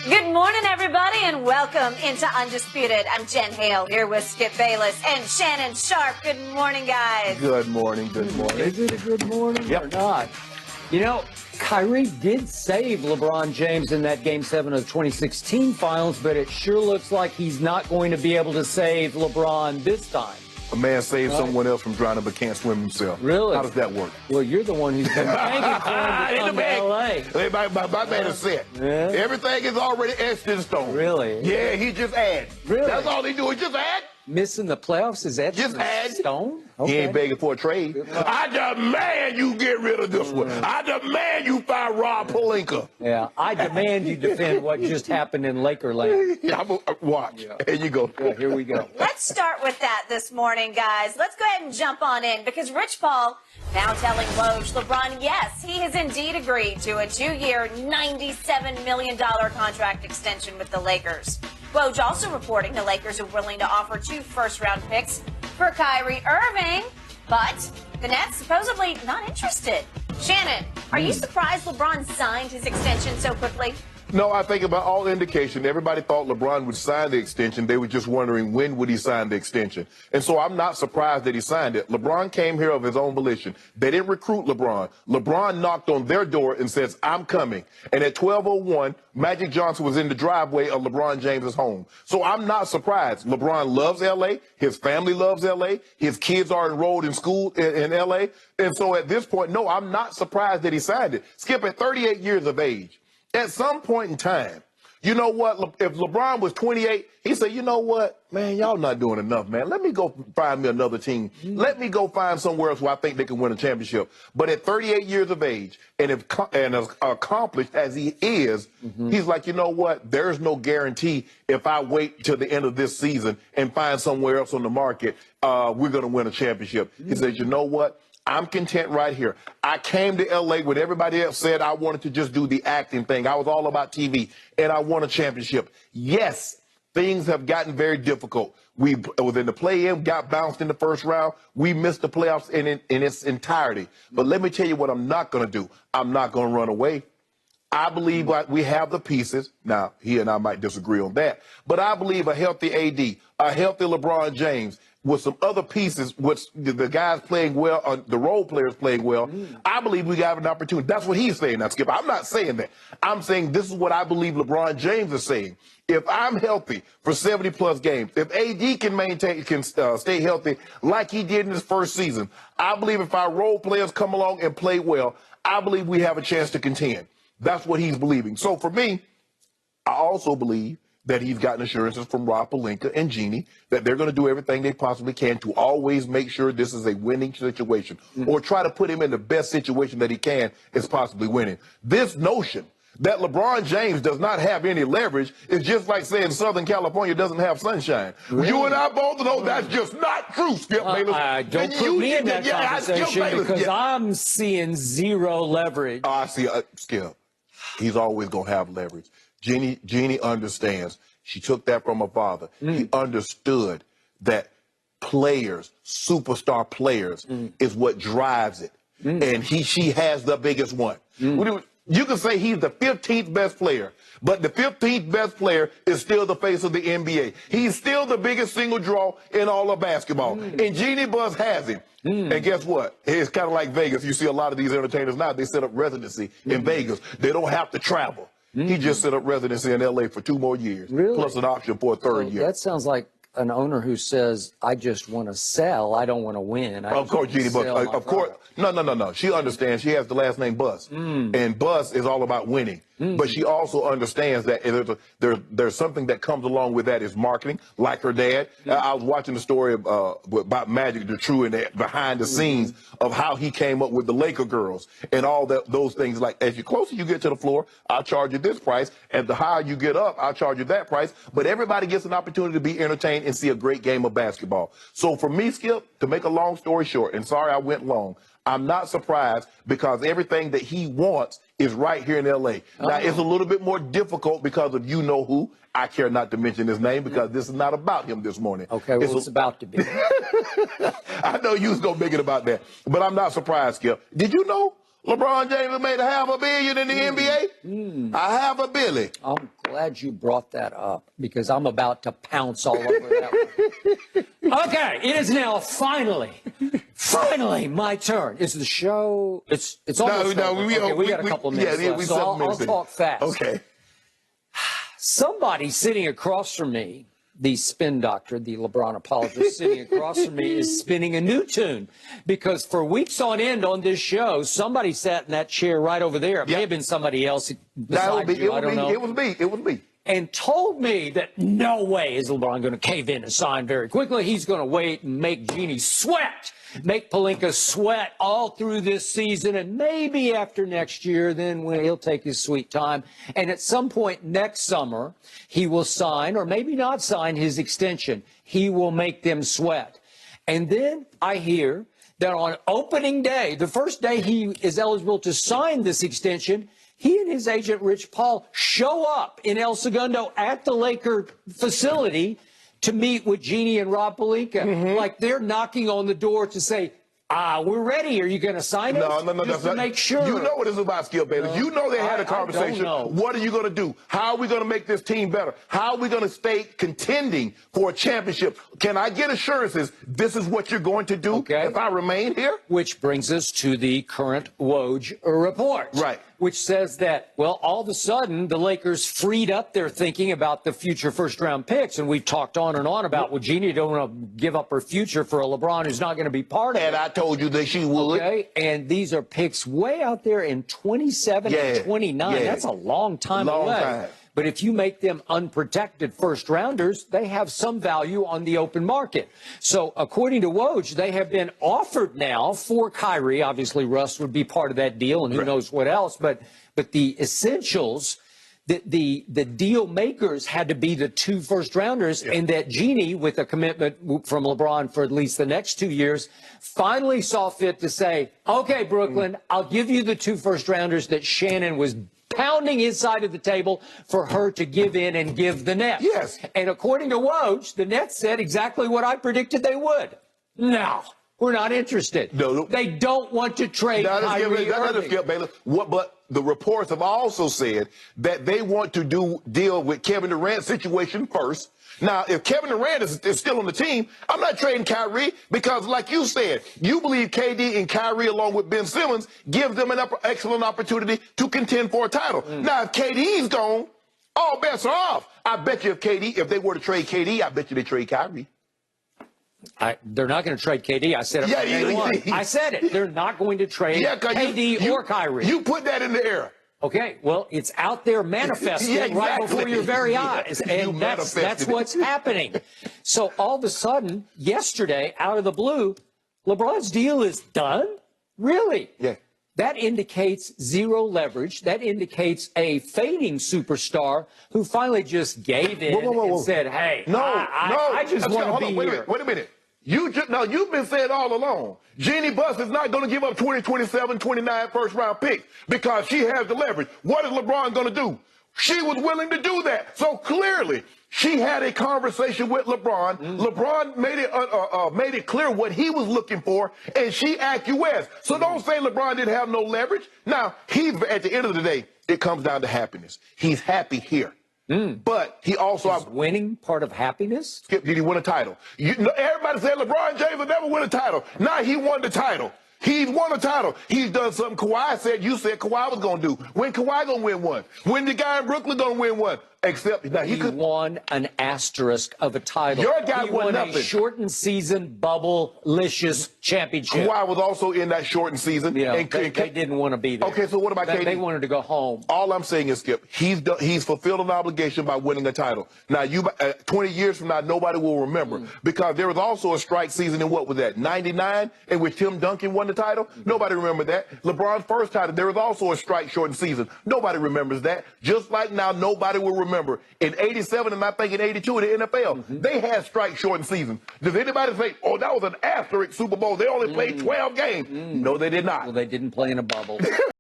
Good morning, everybody, and welcome into Undisputed. I'm Jen Hale here with Skip Bayless and Shannon Sharpe. Good morning, guys. Good morning, good morning. Is it a good morning or not? You know, Kyrie did save LeBron James in that Game 7 of the 2016 Finals, but it sure looks like he's not going to be able to save LeBron this time. A man saved someone else from drowning but can't swim himself. Really? How does that work? Well, you're the one who's been begging for him to come to L.A. My man is set. Yeah. Everything is already etched in stone. Really? Yeah, he just add. Really? That's all he do is just add. Missing the playoffs, is that Just add. stone? He ain't begging for a trade. I demand you get rid of this one. I demand you fire Rob Pelinka. Yeah, I demand you defend what just happened in Lakerland. Yeah, watch. Yeah. Here you go. Yeah, here we go. Let's start with that this morning, guys. Let's go ahead and jump on in because Rich Paul now telling Woj LeBron, yes, he has indeed agreed to a 2-year, $97 million contract extension with the Lakers. Woj also reporting the Lakers are willing to offer 2 first-round picks for Kyrie Irving, but the Nets supposedly not interested. Shannon, are you surprised LeBron signed his extension so quickly? No, I think about all indication, everybody thought LeBron would sign the extension. They were just wondering when would he sign the extension. And so I'm not surprised that he signed it. LeBron came here of his own volition. They didn't recruit LeBron. LeBron knocked on their door and says, I'm coming. And at 12:01, Magic Johnson was in the driveway of LeBron James's home. So I'm not surprised. LeBron loves L.A. His family loves L.A. His kids are enrolled in school in L.A. And so at this point, no, I'm not surprised that he signed it. Skip, at 38 years of age, at some point in time, you know what? If LeBron was 28, he said, you know what, man, y'all not doing enough, man. Let me go find me another team. Let me go find somewhere else where I think they can win a championship. But at 38 years of age and as accomplished as he is, he's like, you know what? There's no guarantee if I wait till the end of this season and find somewhere else on the market, we're going to win a championship. He says, you know what? I'm content right here. I came to L.A. when everybody else said I wanted to just do the acting thing. I was all about TV, and I won a championship. Yes, things have gotten very difficult. We was in the play-in, got bounced in the first round. We missed the playoffs in its entirety. But let me tell you what I'm not going to do. I'm not going to run away. I believe we have the pieces. Now, he and I might disagree on that. But I believe a healthy AD, a healthy LeBron James, with some other pieces, which the guys playing well, the role players playing well, I believe we got an opportunity. That's what he's saying now, Skip. I'm not saying that. I'm saying this is what I believe LeBron James is saying. If I'm healthy for 70-plus games, if AD can stay healthy like he did in his first season, I believe if our role players come along and play well, I believe we have a chance to contend. That's what he's believing. So for me, I also believe that he's gotten assurances from Rob Pelinka and Jeannie that they're going to do everything they possibly can to always make sure this is a winning situation or try to put him in the best situation that he can is possibly winning. This notion that LeBron James does not have any leverage is just like saying Southern California doesn't have sunshine. Really? You and I both know that's just not true, Skip Bayless. Don't put me in that conversation because I'm seeing zero leverage. I see, Skip, he's always going to have leverage. Jeannie understands. She took that from her father. He understood that players, superstar players, is what drives it. And she has the biggest one. You can say he's the 15th best player, but the 15th best player is still the face of the NBA. He's still the biggest single draw in all of basketball. And Jeannie Buss has him. And guess what? It's kind of like Vegas. You see a lot of these entertainers now, they set up residency in Vegas. They don't have to travel. He just set up residency in L.A. for 2 more years, plus an option for a third year. That sounds like an owner who says, I just want to sell. I don't want to win. Of course, Jeannie Buss. Of course. No. She understands. She has the last name Buss. And Buss is all about winning. But she also understands that there's something that comes along with that is marketing, like her dad. I was watching the story about Magic the True and behind the scenes of how he came up with the Laker girls and all those things. Like, as closer you get to the floor, I'll charge you this price. And the higher you get up, I'll charge you that price. But everybody gets an opportunity to be entertained and see a great game of basketball. So for me, Skip, to make a long story short, and sorry I went long, I'm not surprised because everything that he wants is right here in L.A. Now, it's a little bit more difficult because of you-know-who. I care not to mention his name because this is not about him this morning. Okay, well, it's about to be. I know you was going to make it about that, but I'm not surprised, Skip. Did you know LeBron James made $500 million in the NBA. $500 million. I'm glad you brought that up because I'm about to pounce all over that one. Okay, it is now finally my turn. Is the show? It's almost over. Okay, we got a couple minutes left, so I'll talk fast. Okay. Somebody sitting across from me, the spin doctor, the LeBron apologist sitting across from me, is spinning a new tune because for weeks on end on this show, somebody sat in that chair right over there. It may have been somebody else besides you. I don't know. It was me. And told me that no way is LeBron going to cave in and sign very quickly. He's going to wait and make Jeannie sweat, make Pelinka sweat all through this season, and maybe after next year, then when he'll take his sweet time. And at some point next summer, he will sign, or maybe not sign, his extension. He will make them sweat. And then I hear that on opening day, the first day he is eligible to sign this extension, he and his agent, Rich Paul, show up in El Segundo at the Laker facility to meet with Jeannie and Rob Pelinka. Like they're knocking on the door to say, we're ready. Are you going to sign it? No. Just to make sure. You know what it's about, Skip Bayless. You know they had a conversation. I don't know. What are you going to do? How are we going to make this team better? How are we going to stay contending for a championship? Can I get assurances this is what you're going to do if I remain here? Which brings us to the current Woj report. Right. Which says that, well, all of a sudden, the Lakers freed up their thinking about the future first-round picks. And we've talked on and on about, well, Jeannie don't want to give up her future for a LeBron who's not going to be part of it. And I told you that she would. Okay, and these are picks way out there in 27 and 29. That's a long time away. But if you make them unprotected first-rounders, they have some value on the open market. So according to Woj, they have been offered now for Kyrie. Obviously, Russ would be part of that deal, and who knows what else. But the essentials, the deal makers had to be the 2 first-rounders, and that Jeannie, with a commitment from LeBron for at least the next 2 years, finally saw fit to say, okay, Brooklyn, I'll give you the 2 first-rounders that Shannon was pounding his side of the table for her to give in and give the Nets. Yes. And according to Woj, the Nets said exactly what I predicted they would. No, we're not interested. No. They don't want to trade Kyrie Irving. But the reports have also said that they want to deal with Kevin Durant's situation first. Now, if Kevin Durant is still on the team, I'm not trading Kyrie because, like you said, you believe KD and Kyrie, along with Ben Simmons, give them an excellent opportunity to contend for a title. Now, if KD's gone, all bets are off. I bet you if they were to trade KD, I bet you they trade Kyrie. They're not going to trade KD. I said it from day one. I said it. They're not going to trade KD or Kyrie. You put that in the air. Okay, well, it's out there manifesting right before your very eyes, and that's what's happening. So all of a sudden, yesterday, out of the blue, LeBron's deal is done? Really? Yeah. That indicates zero leverage. That indicates a fading superstar who finally just gave in and said, hey, I just want to be here. Wait a minute. You've been saying all along, Jeannie Buss is not going to give up 20, 27, 29 first-round picks because she has the leverage. What is LeBron going to do? She was willing to do that. So clearly, she had a conversation with LeBron. LeBron made it clear what he was looking for, and she acquiesced. So don't say LeBron didn't have no leverage. Now, at the end of the day, it comes down to happiness. He's happy here. But he also... Is winning part of happiness? Skip, did he win a title? Everybody said LeBron James will never win a title. Now he won the title. He's won a title. He's done something Kawhi said you said Kawhi was going to do. When Kawhi going to win one? When the guy in Brooklyn going to win one? Except now he won an asterisk of a title. Your guy won nothing. A shortened season bubble-licious championship. Kawhi was also in that shortened season. Yeah, they didn't want to be there. Okay, so what about KD? They wanted to go home. All I'm saying is, Skip, he's fulfilled an obligation by winning a title. Now, 20 years from now, nobody will remember because there was also a strike season in what was that, 99, in which Tim Duncan won the title? Nobody remembered that. LeBron's first title, there was also a strike shortened season. Nobody remembers that. Just like now, nobody will remember. In 87 and I think in 82 in the NFL, they had strike shortened season. Does anybody say, oh, that was an asterisk Super Bowl? They only played 12 games. No, they did not. Well, they didn't play in a bubble.